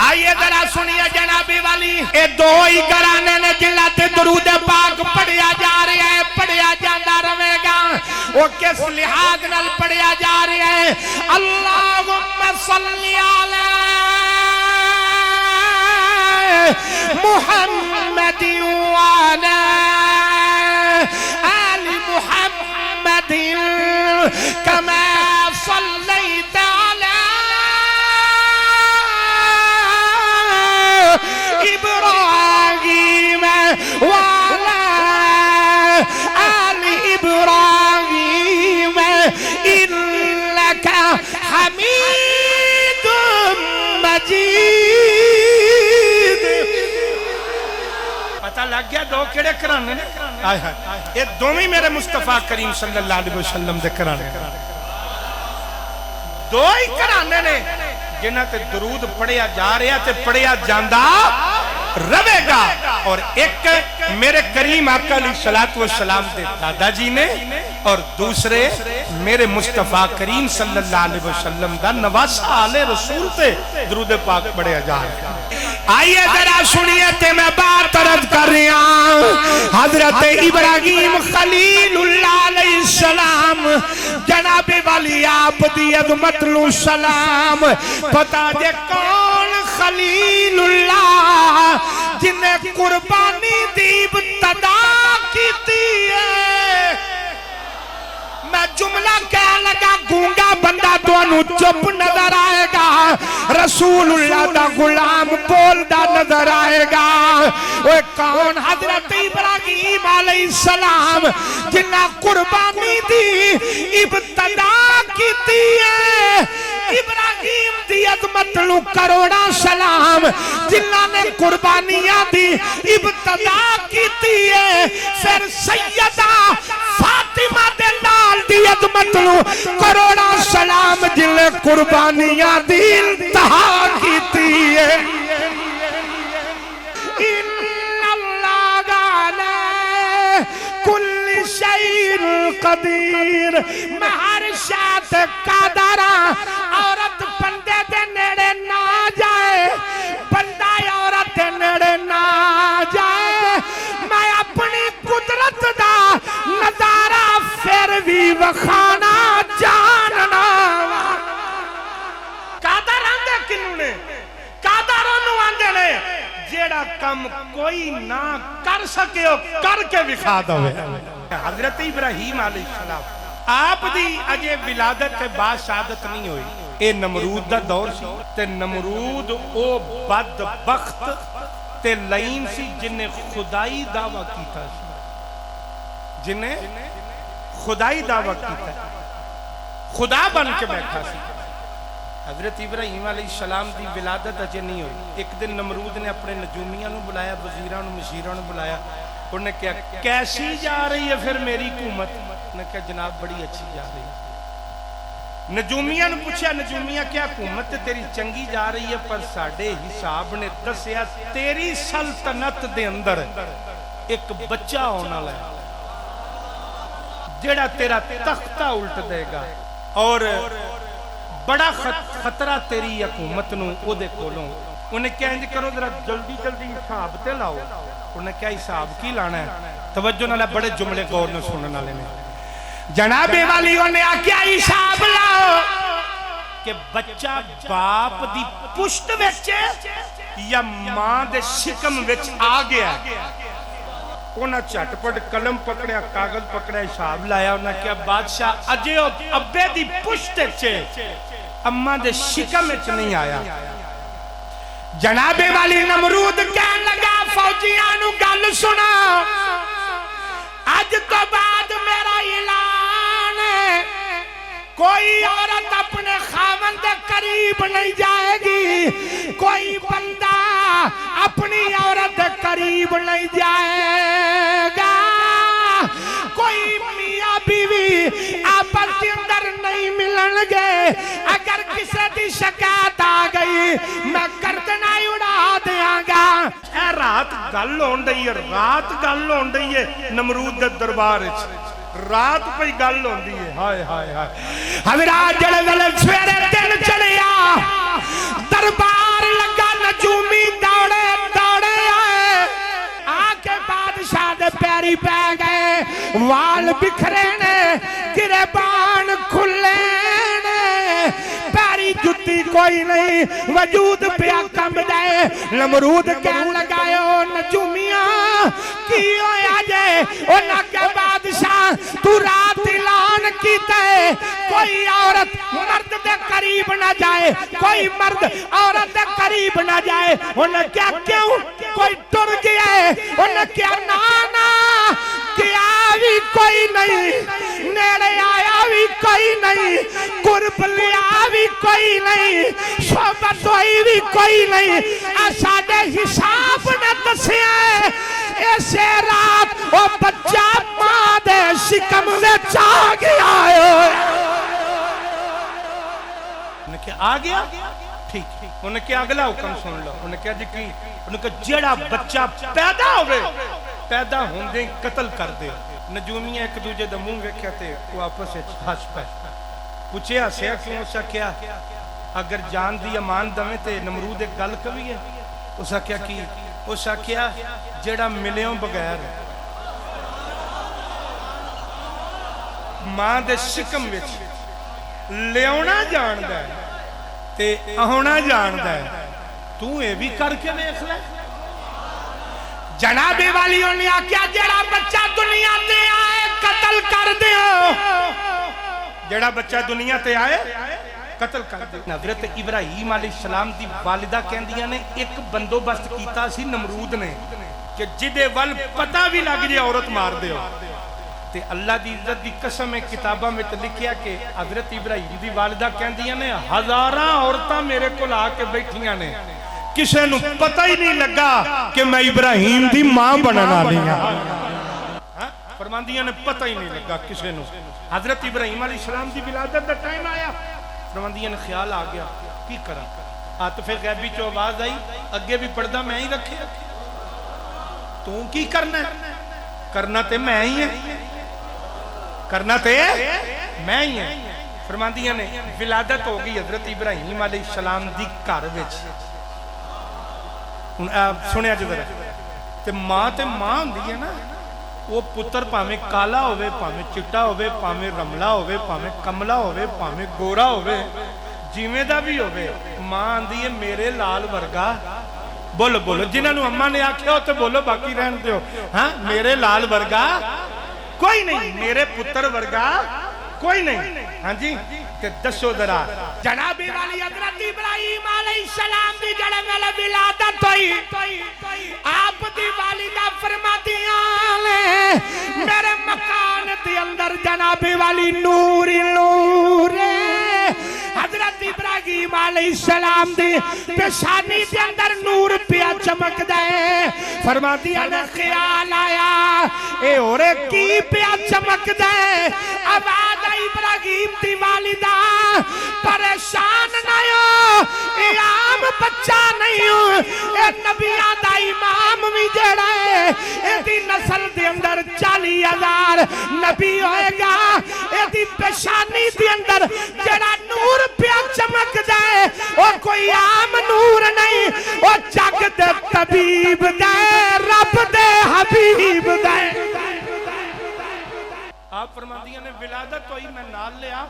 آئیے ذرا سنیے جنابی والی، اے دو ہی گھرانے نے جنہاں تے درود پاک پڑھیا جا رہا ہے، پڑھیا جاندا رہے گا۔ وہ کس لحاظ نال پڑھیا جا رہا ہے؟ اللہم صلی علی محمد وعلی آل محمد کما صلیت علی ابراہیم وعلی آل ابراہیم انک حمید مجید۔ پتہ لگ گیا دو کیڑے کرانے نے؟ یہ دومی میرے مصطفیٰ کریم صلی اللہ علیہ وسلم دے کرانے، دو ہی کرانے نے جنہاں تے درود پڑھیا جا رہا تے پڑھیا جاندہ رہے گا۔ اور ایک میرے کریم آقا علیہ السلام دے دادا جی نے، اور دوسرے میرے مصطفیٰ کریم صلی اللہ علیہ وسلم دا نواسہ آل رسول تے درود پاک پڑھیا جا رہا ہے۔ آئیے ذرا سنیے تے میں بات عرض کر رہا ہوں۔ حضرت ابراہیم خلیل اللہ علیہ السلام جناب والی آپ دی عظمت لو سلام۔ پتا دے کون خلیل اللہ جنہیں قربانی دی ابتدا کیتی ہے؟ میں جملہ کہہ لگا گونگا بندہ تو انو چپ نظر آئے گا، رسول اللہ دا غلام بولدا نظر آئے گا۔ وہ کون؟ حضرت ابراہیم علیہ السلام جنہ قربانی دی ابتدا کیتی ہے۔ ابراہیم دی عظمت لو کروڑا سلام جنہ نے قربانیاں دی ابتدا کیتی ہے۔ پھر سیدہ فاطمہ دے لال دی عظمت لو کروڑا سلام جنہیں قربانیاں دی انتہا کیتی ہے۔ ان اللہ علی کل شیء قدیر، میں ہر شاعت قادرہ۔ عورت بندے دے نیڑے نہ جائے، بندہ عورت دے نیڑے نہ جائے، میں اپنی قدرت دا نظارہ پھر بھی وکھانا جاننا۔ قادر آندے کنوں نے؟ قادروں نو آندے نے جیڑا کم کوئی نہ کر سکے ہو کر کے وکھا دوے۔ حضرت ابراہیم علیہ السلام آپ دی اجے ولادت تے بعد شہادت نہیں ہوئی، اے نمرود دا دور سی تے نمرود او بدبخت تے لعین سی جنہیں خدائی دعویٰ کیتا سی، جنہیں خدائی دعویٰ کیتا ہے، خدا بن کے بیٹھا سی۔ حضرت ابراہیم علیہ السلام دی ولادت اجے نہیں ہوئی۔ ایک دن نمرود نے اپنے نجومیاں نو بلایا، وزیراں نو مشیراں نو بلایا، انہوں نے کہا کیسی جا رہی ہے پھر میری حکومت؟ انہوں نے کہا جناب بڑی اچھی جا رہی ہے۔ نجومیاں نے پوچھا نجومیاں کیا حکومت تیری چنگی جا رہی ہے، پر ساڑھے حساب نے دسیا تیری سلطنت دے اندر ایک بچہ ہونا لائے جیڑا تیرا تختہ الٹ دے گا، اور بڑا خطرہ تیری حکومت نو او دے کولوں۔ انہیں کیا انج کرو ذرا جلدی جلدی حساب تے لاؤ۔ انہیں کیا حساب کی لانا ہے؟ توجہ نہ لے، بڑے جملے غور نہ سننا لینے۔ جناب والیوں نے کیا حساب لاؤ کہ بچہ باپ دی پشت وچ یا ماں دے شکم وچ آ گیا۔ انہاں چٹپٹ قلم پکڑیا، کاغذ پکڑیا، حساب لایا۔ انہاں کیا بادشاہ اجے ابے دی پشت وچ اماں دے شکم وچ نہیں آیا۔ جناب والی نمرود کہن لگا فوجیاں نو گل سنا، اج تو بعد میرا اعلان ہے کوئی عورت اپنے خاوند دے قریب نہیں جائے گی، کوئی بندہ اپنی عورت دے قریب نہیں جائے گا، کوئی میاں بیوی آپس کے اندر نہیں ملن گے۔ اگر کسی دی شکایت آ گئی میں گردناں اڑا دیاں گا۔ اے رات گل ہون رہی ہے، رات گل ہون رہی ہے نمرود دے دربار وچ، رات پہ گل ہوندی ہے۔ ہائے ہائے ہائے حضرات جڑے ویلے سویرے دن چڑھیا دربار لگا پئی پہ گئے وال بکھرے نے گریبان کھلے نے پیری جتی کوئی نہیں وجود پیا کم دے نمرود کہن لگائے او نجومیاں کی ہویا جے انہاں کے بادشاہ تو رات اعلان کیتا ہے کوئی عورت مرد دے قریب نہ جائے کوئی مرد عورت دے قریب نہ جائے انہاں کیا کیوں کوئی ٹر گیا ہے انہاں کیا نانا کیا بھی کوئی نہیں نیڑے آیا بھی کوئی نہیں قرب لیا بھی کوئی نہیں صحبت ہوئی بھی کوئی نہیں اساڈے حساب نہ دسیا ہے ایسے رات وہ بچہ ماں دے شکم وچ آ گیا انہیں کہا آ گیا ٹھیک انہیں کہا اگلا حکم سن لو انہیں کہا جی کی انہیں کہا جیڑا بچہ پیدا ہوئے پیدا ہوندے قتل کر دے نجومیاں ایک دوجہ دا منہ ویکھیا تے وہ آپس ہس پے پوچھے ہسیا کیوں اسا کیا اگر جان دی امان دویں تے نمرود ایک گل کبھی ہے اسا کیا کی اسا کیا جیڑا ملیوں بغیر ماں دے شکم وچ لیونا جاندا ہے تے آنا جاندا ہے تو اے بھی کر کے دیکھ لے جناب والیوں نے آکیا جڑا بچہ دنیا تے آئے قتل کر دیو جڑا بچہ دنیا تے آئے قتل کر دیو حضرت ابراہیم علیہ السلام دی والدہ کہندیاں نے ایک بندوبست کیتا سی نمرود نے کہ جدے ول پتہ بھی لگ جائے عورت مار دیو تے اللہ دی عزت دی قسم ہے کتابہ میں لکھیا کہ حضرت ابراہیم دی والدہ کہندیاں نے ہزاراں عورتاں میرے کو لا کے بیٹھیاں نے کسے نو پتہ ہی نہیں لگا کہ میں ابراہیم دی ماں بننا نہیں ہاں فرماندیاں نے پتہ ہی نہیں لگا کسے نو حضرت ابراہیم علیہ السلام دی ولادت دا ٹائم آیا فرماندیاں نے خیال آ گیا کی کرا عاطف غیبی چو آواز آئی اگے بھی پردہ میں ہی رکھے تو کی کرنا ہے کرنا تے میں ہی ہے کرنا تے میں ہی ہے فرماندیاں نے ولادت ہو گئی حضرت ابراہیم علیہ السلام دی گھر وچ سنیا جو ذرا تے ماں ہوندی ہے نا وہ پتر پاویں کالا ہوئے پاویں چٹا ہوئے پاویں رملا ہوئے پاویں کملا ہوئے پاویں گورا ہوئے جیویں دا بھی ہوئے ماں آندی ہے میرے لال ورگا بولو بولو جنہاں نو اماں نے آکھیا ہو تے بولو باقی رہن دیو ہاں میرے لال ورگا کوئی نہیں میرے پتر ورگا کوئی نہیں ہاں جی کہ دسو ذرا جناب والی حضرت ابراہیم علیہ السلام دی جڑے ویلے ولادت ہوئی آپ دی والدہ فرماندیاں نے میرے مکان دے اندر جناب والی نور نور حضرت ابراہیم علیہ السلام دی پیشانی دے اندر نور پیا چمک دے فرماندیاں نے خیال آیا اے اورے کی پیا چمک دے آواز ابراہیم دی والدہ پریشان نہیں ہو اے عام بچہ نہیں ہو اے نبیہ دا امام بھی جڑا ہے اے دی نسل دے اندر 40,000 نبی ہوئے گا اے دی پیشانی دے اندر جڑا نور پیا چمک جائے وہ کوئی عام نور نہیں وہ جگ دے طبیب دے رب دے حبیب دے آپ فرماندیاں نے ولادت ہوئی میں نال لیا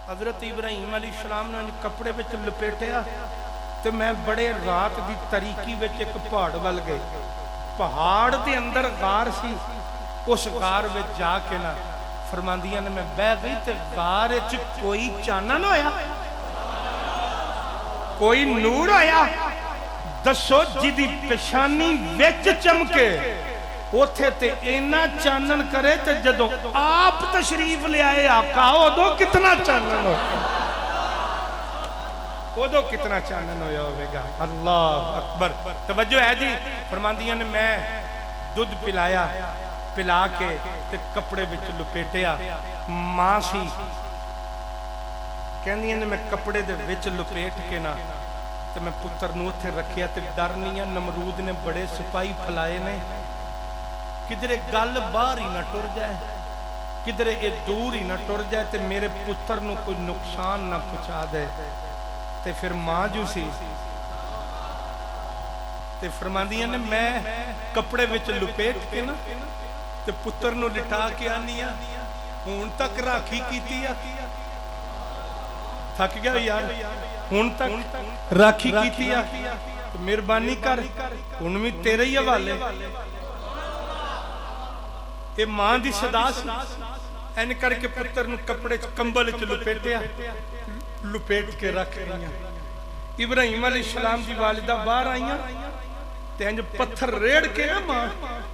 حضرت ابراہیم علیہ السلام نے کپڑے وچ لپیٹیا تے میں بڑے رات دی تاریکی وچ ایک پہاڑ ول گئے پہاڑ دے اندر غار سی اس غار وچ جا کے نا فرماندیاں نے میں بہ گئی تے غار وچ کوئی چانن ہویا کوئی نور ہویا دسو جدی پیشانی وچ چمکے اوتھے تے اینا چانن کرے تے جدوں آپ تشریف لے آئے آقا ادو کتنا چانن ہو ادو کتنا چانن ہویا ہوئے گا اللہ اکبر توجہ ہے جی فرماندیاں نے میں دودھ پلایا پلا کے تے کپڑے وچ لپیٹیا ماں سی کہندیاں نے میں کپڑے دے وچ لپیٹ کے نا تے میں پتر نو اتھے رکھیا تے ڈر نہیں ہے نمرود نے بڑے سپاہی پھلائے نے کدھرے گل باہر ہی نہ ٹر جائے کدھرے اے دور ہی نہ ٹر جائے تے میرے پتر نو کوئی نقصان نہ پہنچا دے تے پھر ماں جو سی ਤੇ ਫਰਮਾਂਦੀਆਂ ਨੇ ਮੈਂ ਕੱਪੜੇ ਵਿੱਚ ਲੁਪੇਟ ਕੇ ਨਾ ਤੇ ਪੁੱਤਰ ਨੂੰ ਲਿਟਾ ਕੇ ਆਨੀ ਆ, ਹੁਣ ਤੱਕ ਰਾਖੀ ਕੀਤੀ ਆ। ਥੱਕ ਗਿਆ ਯਾਰ, ਹੁਣ ਤੱਕ ਰਾਖੀ ਕੀਤੀ ਆ, ਮਿਹਰਬਾਨੀ ਕਰ ਹੁਣ ਵੀ ਤੇਰੇ ਹੀ ਹਵਾਲੇ। ਇਹ ਮਾਂ ਦੀ ਸਦਾ ਸੀ। ਐਨ ਕਰਕੇ ਪੁੱਤਰ ਨੂੰ ਕੱਪੜੇ ਚ ਕੰਬਲ ਚ ਲੁਪੇਟਿਆ, ਲੁਪੇਟ ਕੇ ਰੱਖ ਰਹੀਆਂ। ਇਬਰਾਹੀਮ ਅਲੈਹਿਸਸਲਾਮ ਦੀ ਵਾਲਿਦਾ ਬਾਹਰ ਆਈਆਂ ਤੇ ਇੰਜ ਪੱਥਰ ਰੇੜ ਕੇ ਨਾ ਮਾਂ,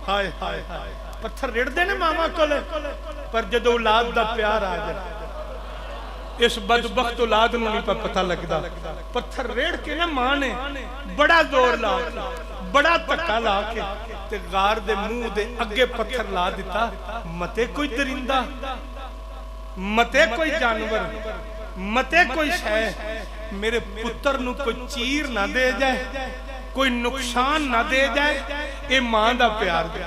ਹਾਏ ਹਾਏ ਹਾਏ, ਪੱਥਰ ਰੇੜਦੇ ਨੇ ਮਾਵਾਂ ਕੋਲ, ਪਰ ਜਦੋਂ ਔਲਾਦ ਦਾ ਪਿਆਰ ਆ ਜਾਏ ਇਸ ਬਦਬਖਤ ਔਲਾਦ ਨੂੰ ਨਹੀਂ ਪਤਾ ਲੱਗਦਾ। ਪੱਥਰ ਰੇੜ ਕੇ ਨਾ ਮਾਂ ਨੇ ਬੜਾ ਜ਼ੋਰ ਲਾ ਕੇ, ਬੜਾ ਧੱਕਾ ਲਾ ਕੇ ਤੇ ਗਾਰ ਦੇ ਮੂੰਹ ਦੇ ਅੱਗੇ ਪੱਥਰ ਲਾ ਦਿੱਤਾ। ਮਤੇ ਕੋਈ ਦਰਿੰਦਾ, ਮਤੇ ਕੋਈ ਜਾਨਵਰ, ਮਤੇ ਕੋਈ ਸ਼ੈ ਮੇਰੇ ਪੁੱਤਰ ਨੂੰ ਕੋਈ ਚੀਰ ਨਾ ਦੇ ਜਾਏ, ਕੋਈ ਨੁਕਸਾਨ ਨਾ ਦੇ ਜਾਏ। ਇਹ ਮਾਂ ਦਾ ਪਿਆਰ ਦੇ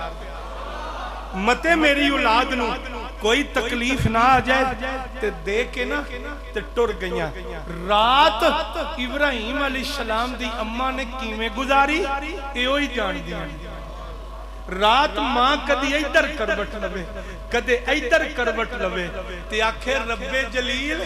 ਮਤੇ ਮੇਰੀ ਔਲਾਦ ਨੂੰ ਕੋਈ ਤਕਲੀਫ ਨਾ ਆ ਜਾਏ ਤੇ ਦੇ ਕੇ ਨਾ ਤੇ ਟੁਰ ਗਈਆਂ। ਰਾਤ ਇਬਰਾਹੀਮ ਅਲੈਹਿਸਸਲਾਮ ਦੀ ਅੰਮਾ ਨੇ ਕਿਵੇਂ ਗੁਜ਼ਾਰੀ ਇਹੋ ਹੀ ਜਾਣਦੀਆਂ। ਰਾਤ ਮਾਂ ਕਦੀ ਇੱਧਰ ਕਰਵਟ ਲਵੇ, ਕਦੇ ਇੱਧਰ ਕਰਵਟ ਲਵੇ ਤੇ ਆਖੇ ਰੱਬੇ ਜਲੀਲ,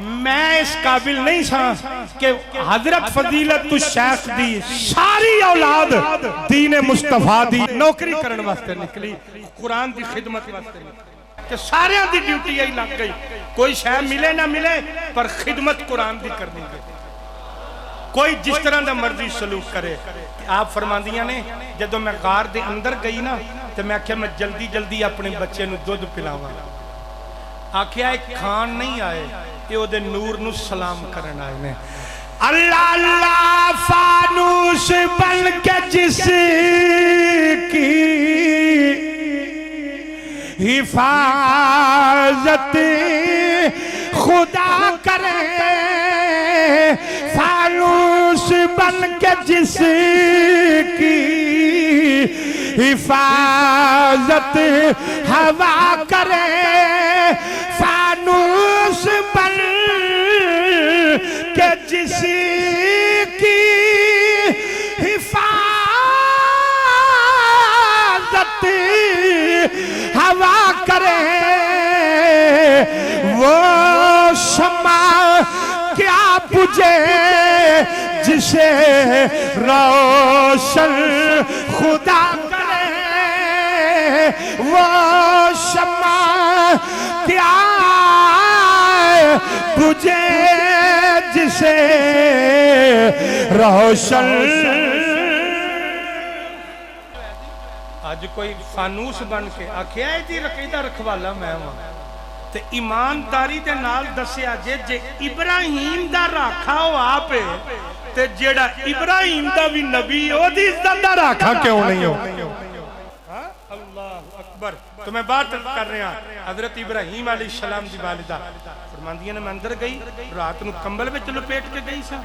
میں اس قابل نہیں سا کہ حضرت فضیلت الشیخ دی ساری اولاد دین مصطفیٰ دی نوکری کرن واسطے نکلی، قرآن دی خدمت واسطے نکلی کہ سارے دی ڈیوٹی یہی لگ گئی، کوئی شے ملے نہ ملے پر خدمت قرآن دی کرنی ہے، کوئی جس طرح دا مرضی سلوک کرے۔ آپ فرماندیاں نے جدو میں غار دے اندر گئی نا تو میں کہا میں جلدی جلدی اپنے بچے نو دودھ پلاواں، آکھیا ایک کھان نہیں آئے یہ او دے نور نو سلام کرن آئے نے۔ اللہ اللہ فانوس بن کے جس کی حفاظت خدا کرے، فانوس بن کے جس کی حفاظت ہوا کرے، فانوس بن کہ جس کی حفاظت ہوا کرے، وہ شمع کیا بجھے جسے روشن خدا کرے، وہ شمع کیا بجھے جسے روشن۔ آج کوئی فانوس بن کے آکھیا ہے جی رقیدہ رکھوالا میں ہوں تے ایمانداری دے نال دسیا جے ابراہیم دا راکھا ہو آپ تے جیڑا ابراہیم دا بھی نبی ہو دی عزت دا راکھا کیوں نہیں ہو؟ اللہ اکبر۔ تو میں بات کر رہے ہیں حضرت ابراہیم علیہ السلام دی والدہ فرماندیاں نے میں اندر گئی رات نو کمبل وچ لپیٹ کے گئی سا،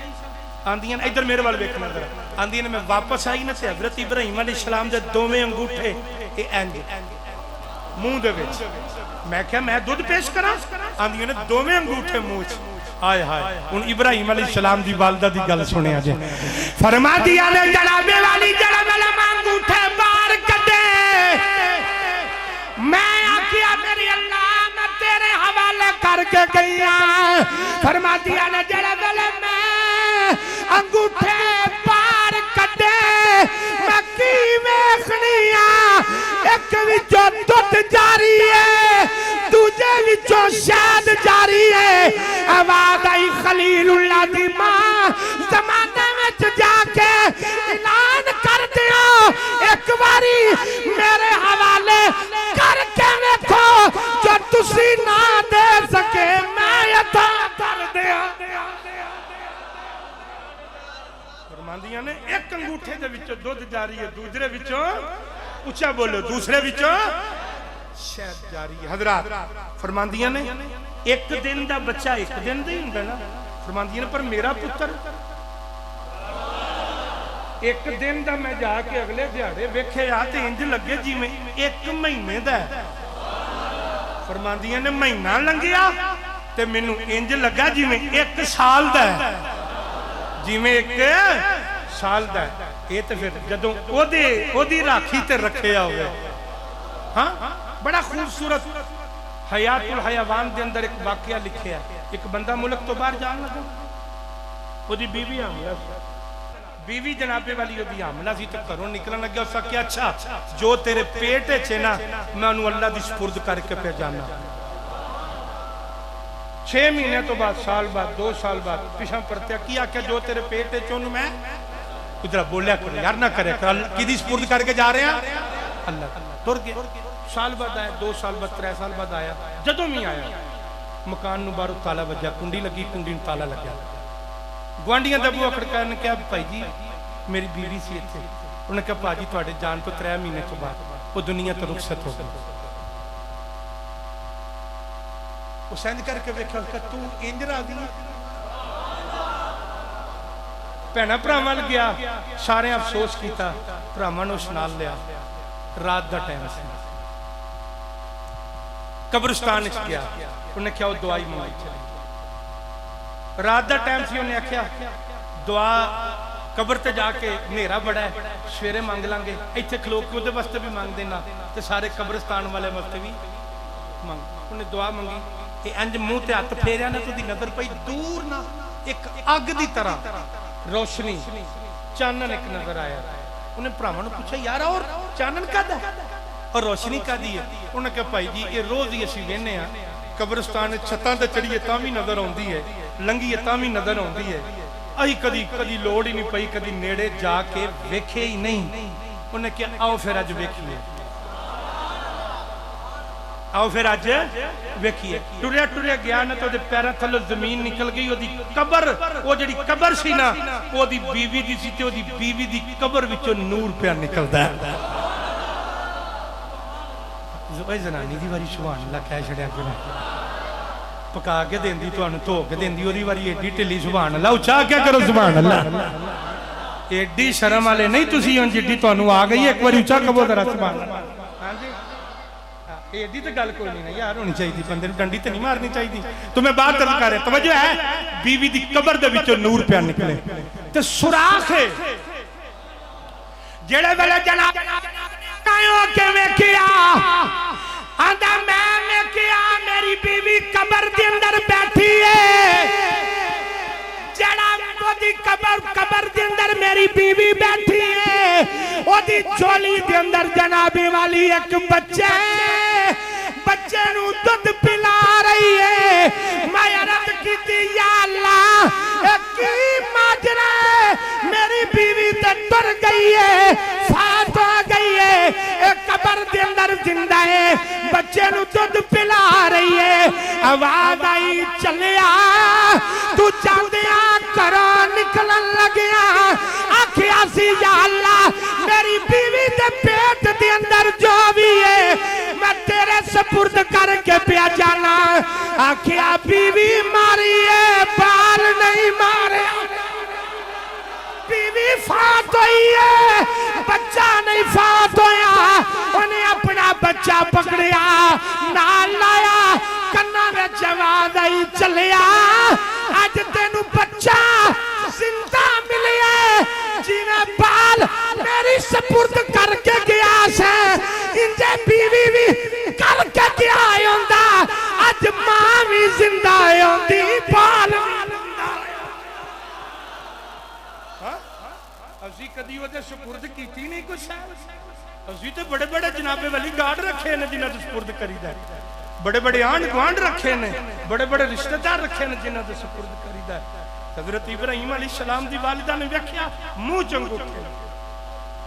آندیاں ادھر میرے وال ویکھنا ذرا، آندیاں نے میں واپس آئی نا تے حضرت ابراہیم علیہ السلام دے دوویں انگوٹھے اے انج منہ دے وچ، میں کہا میں دودھ پیش کراں، آندیاں نے دوویں انگوٹھے منہ وچ، آئے ہائے۔ ہن ابراہیم علیہ السلام دی والدہ دی گل سنیا جے، فرما دیا نے جناب والی جناب انگوٹھے باہر کڈے، میں آکھیا میری اللہ میں تیرے حوالے کر کے گئی ہاں، فرما دیا نے جناب میں انگوٹھے باہر کڈے، میں کی ویکھنیاں ایک وچوں دودھ جاری ہے دوجے وچوں شہد جاری ہے، آواز آئی خلیل اللہ دی ماں زمانے وچ جا کے اعلان کر دیا ایک باری میرے حوالے کر کے ویکھو جو تسی نہ دے سکے میں عطا کر دیا۔ فرماندیاں نے ایک انگوٹھے دے وچوں دودھ جاری ہے، دوسرے وچوں اونچا بولو دوسرے وچوں شہد جاری ہے۔ حضرات فرماندیاں نے ایک دن دا بچہ ایک دن دا ہی ہوندا نا، فرماندیاں نے پر میرا پتر ایک دن دا میں جا کے اگلے دیہاڑے ویکھے آ تے انج لگے جی میں ایک مہینے دا ہے۔ فرماندیاں نے مہینہ لنگیا تے مینوں انج لگا جی میں ایک سال دا ہے، جی میں ایک سال دا ہے۔ یہ تے پھر جدوں او دی راکھی تے رکھیا ہوئے، ہاں بڑا خوبصورت حیات الحیوان دے اندر ایک واقعہ لکھیا ہے، ایک بندہ ملک تو باہر جان لگا، وہ دی بیوی حاملہ سی، بیوی جناب والی دی حاملہ سی تے گھروں نکلن لگا، اس کا اچھا جو تیرے پیٹ وچ ہے نا میں انہوں اللہ دی سپرد کر کے پہ جانا۔ 6 مہینے تو بعد سال بعد 2 سال بعد پیچھے پرتیا کیا کہ جو تیرے پیٹ وچ انہوں میں ادھر بولیا کرے یار نہ کرے کدی سپرد کر کے جا رہے ہیں اللہ تر گیا۔ سال بعد آیا 2 سال بعد 3 سال بعد آیا، جدوں بھی آیا مکان نو باہروں تالا وجا، کنڈی لگی کنڈی نو تالا لگیا، گوانڈیاں دا بوہا کھڑکایا، نے کہا بھائی جی میری بیوی سی ایتھے، انہوں نے کہا باجی تواڈے جان تو 3 مہینے تو بعد وہ دنیا تو رخصت ہو گئی۔ وہ سینج کر کے ویکھیا کہ تو انج راضی بھੈਣਾਂ ਭਰਾਵਾਂ ਵੱਲ ਗਿਆ، سارے افسوس کیتا، ਭਰਾਵਾਂ ਨੂੰ ਨਾਲ ਲਿਆ، رات دا ٹائم سی، قبرستان وچ گیا، انہیں کیا وہ دعائی منگائی چلی، رات دا ٹائم سی، انہیں آکھیا دعا قبر تے جا کے ہنیرا بڑا ہے سویرے مانگ لیں گے، ایتھے کھلو کے اودے واسطے بھی مانگ دینا تے سارے قبرستان والے واسطے بھی مانگ، انہیں دعا منگی، کہ انج منہ تے ہاتھ پھیریا نا تو دی نظر پئی دور نہ ایک اگ دی طرح روشنی چانن ایک نظر آیا انہیں بھراواں نوں پوچھا یار اور چانن کدا اور روشنی کدی ہے انہوں نے کہا بھائی جی یہ روز ہی اسی وینے ہاں قبرستان چھتاں تے چڑھیے تاں وی نظر آندی ہے لنگھیے تاں وی نظر آندی ہے ائی کدی لوڑ ہی نہیں پئی کدی نیڑے جا کے ویکھے ہی نہیں انہوں نے کہا آؤ پھر اج ویکھیے آؤ پھر اج ویکھیے ٹریا ٹریا گیا نا تو پیراں تھلوں زمین نکل گئی او دی قبر او جڑی قبر سی نا او دی بیوی دی سی تے او دی بیوی دی قبر وچوں نور پیا نکلدا ہے زوئی زنانی دی واری سبحان اللہ کہہ چھڑیا کرو پکا کے دیندی تانوں دھو کے دیندی اودی واری ایڈی ٹلی سبحان اللہ اچا کیا کرو سبحان اللہ ایڈی شرم والے نہیں تسی ہن جڈی تانوں آ گئی ایک واری اچا کہو ذرا سبحان اللہ ہاں جی ایڈی تے گل کوئی نہیں یار ہونی چاہیے بندے نوں ڈنڈی تے نہیں مارنی چاہیے تمہیں بات عرض کر رہے توجہ ہے بیوی دی قبر دے وچوں نور پیا نکلے تے سوراخ ہے جڑے ویلے جناب آیو کے ویکھیا آندا میں ویکھیا میری بیوی قبر دے اندر بیٹھی ہے جڑا دی قبر دے اندر میری بیوی بیٹھی ہے او دی چولی دے اندر جناب والی ایک بچے نو دودھ پلا رہی ہے میں عرض کیتی یا اللہ ایک ماجرا میری بیوی تے ٹر گئی ہے فات ہو گئی ہے ایک قبر دے اندر زندہ ہے بچے نو دودھ پلا رہی ہے آواز آئی چلیا تو چاندیا کرو نکلن لگیا آکھیا سی یا اللہ میری بیوی دے پیٹ دے اندر جو بھی ہے میں تیرے سپرد کر کے پیا جانا آکھیا بیوی ماری ہے بال نہیں مارے بیوی فات ہوئی ہے بچہ نہیں فات ہویا انہیں اپنا بچہ پکڑیا نال لایا کنا میں جواب آئی چلیا آج تینو بچہ زندہ ملیا جیویں بال میری سپرد کر کے گیا سے انجے بیوی بھی کر کے گیا ہوندا آج ماں بھی زندہ ہوندی بال اسی کدی وہ سپرد کیتی نہیں کچھ اسی تے بڑے بڑے جناب ولی گارڈ رکھے نے جنہاں تے سپرد کریدا ہے بڑے بڑے آنڈ گوانڈ رکھے نے بڑے بڑے رشتہ دار رکھے نے جنہاں تے سپرد کریدا ہے حضرت ابراہیم علیہ السلام دی والدہ نے ویکھیا منہ چنگوٹے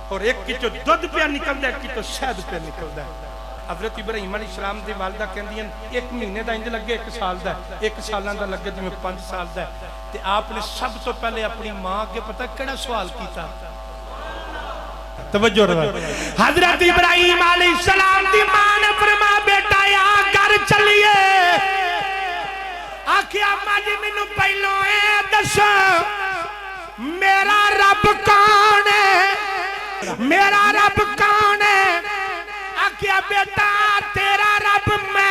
اور ایک کی جو دودھ پیا نکلدا ہے ایک کی تو شہد پیا نکلدا ہے حضرت ابراہیم علیہ السلام دی والدہ کہندی ہیں ایک مہینے دا انج لگے ایک سال دا ایک سالاں دا لگے جویں 5 سال دا تے آپ نے سب تو پہلے اپنی ماں کے پتہ کیڑا سوال کیتا توجہ رہا حضرت ابراہیم علیہ السلام دی ماں نے فرمایا بیٹا یا گھر چلیے آکھیا اما جی مینوں پہلو اے دس میرا رب کون ہے میرا رب کون ہے آکھیا بیٹا تیرا رب میں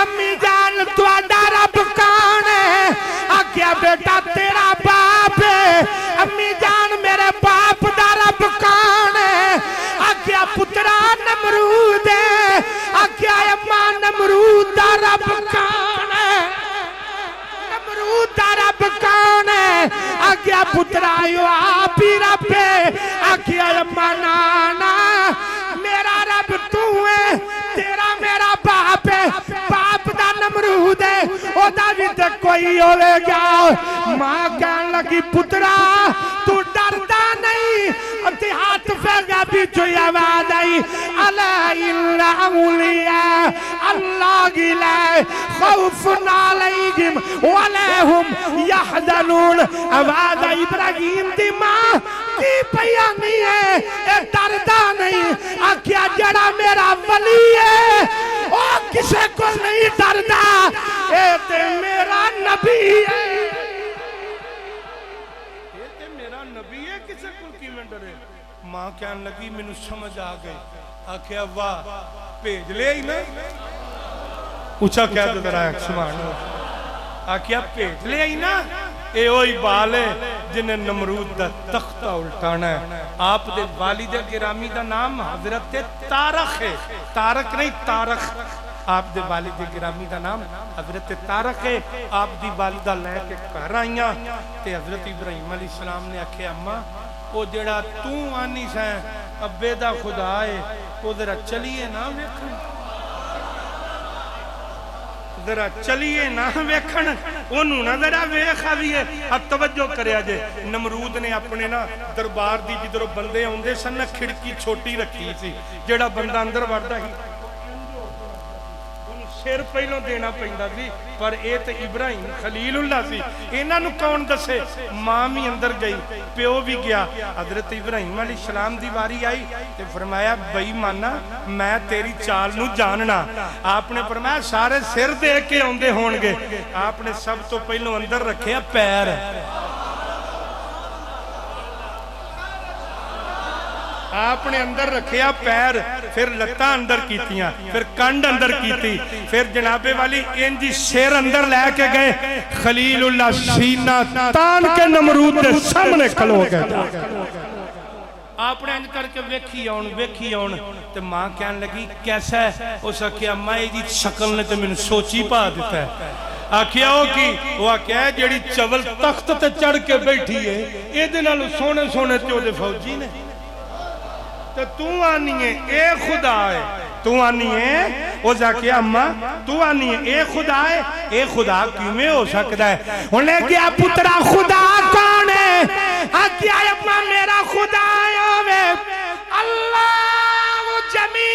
امی جان تہاڈا رب کون ہے آکھیا بیٹا تیرا باپ ہے امی جان میرے باپ دا رب کون ہے آکھیا پترا نمرود ہے آکھیا اما نمرود دا رب کون ہے نمرود دا رب کون ہے آکھیا پترا یو آپ ہی رب ہے آکھیا اما نانا میرا رب تو ہے تیرا میرا باپ ہے باپ دا نمرود ہے او دا بھی تے کوئی ہوے گا ماں کہن لگی پترا تو ڈردا نہیں تے ہاتھ پھیرا بھی جو آواز آئی الا اولیاء اللہ لا خوف علیہم ولا هم يحزنون آواز آئی ابراہیم دی ماں کی بیانی ہے اے ڈردا نہیں آکھیا جڑا میرا ولی ہے او کسے کو نہیں ڈردا اے تے میرا نبی ہے اے تے میرا نبی ہے کسے کو کیویں ڈرے ماں کہن لگی مینوں سمجھ آ گئی آکھیا واہ بھیج لے ہی نا اونچا کہہ دے ذرا سبحان اللہ آکھیا بھیج لے ہی نا اے اوہی بال ہے جنہیں نمرود دا تختہ الٹانا ہے آپ دے والد گرامی دا نام حضرت تارخ ہے تارک نہیں تارخ آپ دے والد گرامی دا نام حضرت طارق ہے آپ دی والدہ لے کے گھر آئیاں تے حضرت ابراہیم علیہ السلام نے آکھے اماں او جڑا تو آنی سیں ابے دا خدا ہے او ذرا چلیے نہ ویکھن ذرا چلیے نہ ویکھن اونوں نہ ذرا ویکھ آویے توجہ کریا جے نمرود نے اپنے نا دربار دی جدروں بندے آوندے سن نا کھڑکی چھوٹی رکھی سی جڑا بندہ اندر وڑدا سی سر پہلوں دینا پیندا سی پر اے تے ابراہیم خلیل اللہ سی انہاں نوں کون دسے ماں بھی اندر گئی پیو بھی گیا حضرت ابراہیم علیہ السلام دی واری آئی تے فرمایا بھائی مانا میں تیری چال نوں جاننا آپ نے فرمایا سارے سر دے کے اوندے ہون گے آپ نے سب تو پہلوں اندر رکھیا پیر آپ نے اندر رکھیا پیر پھر لتاں اندر کیتیاں پھر کنڈ اندر کیتی پھر جناب والی انجی شیر اندر لے کے گئے خلیل اللہ سینہ تان کے نمرود دے سامنے کھلو گئے آپ نے انج کر کے ویکھی آن تے ماں کہنے لگی کیسا ہے اس آکھیا اماں دی شکل نے تے میں سوچی پا دیتا ہے آکھیا ہو کی وہ آکھیا ہے جیڑی چول تخت تے چڑھ کے بیٹھی ہے اے دے نال سونے سونے تے او دے فوجی نے تو آنی ہے اے خدا ہے تو آنی ہے وہ جاکیا اممہ تو آنی ہے اے خدا کیوں میں ہو سکتا ہے انہیں کیا پترا خدا کون ہے کیا اممہ میرا خدا ہے اللہ جمیل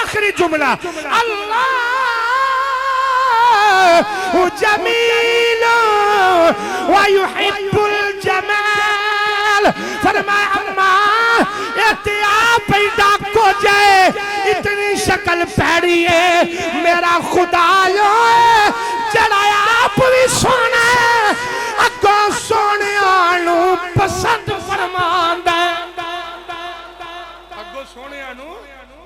آخری جملہ اللہ جمیل ویحب الجمال فرمایا اماں احتیاط پیدا کو جائے اتنی شکل پیڑی ہے میرا خدا جو ہے جڑایا آپ بھی سونا ہے اگو سونے آنو پسند فرماندہ اگو سونے آنو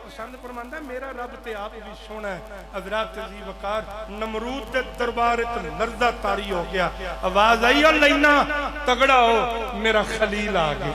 پسند فرماندہ میرا رب تے آپ بھی سونا ہے حضرات عزیز وقار نمرود تے دربار اتنے لرزہ تاری ہو گیا آواز آئی اور لینا تگڑا ہو میرا خلیل آگے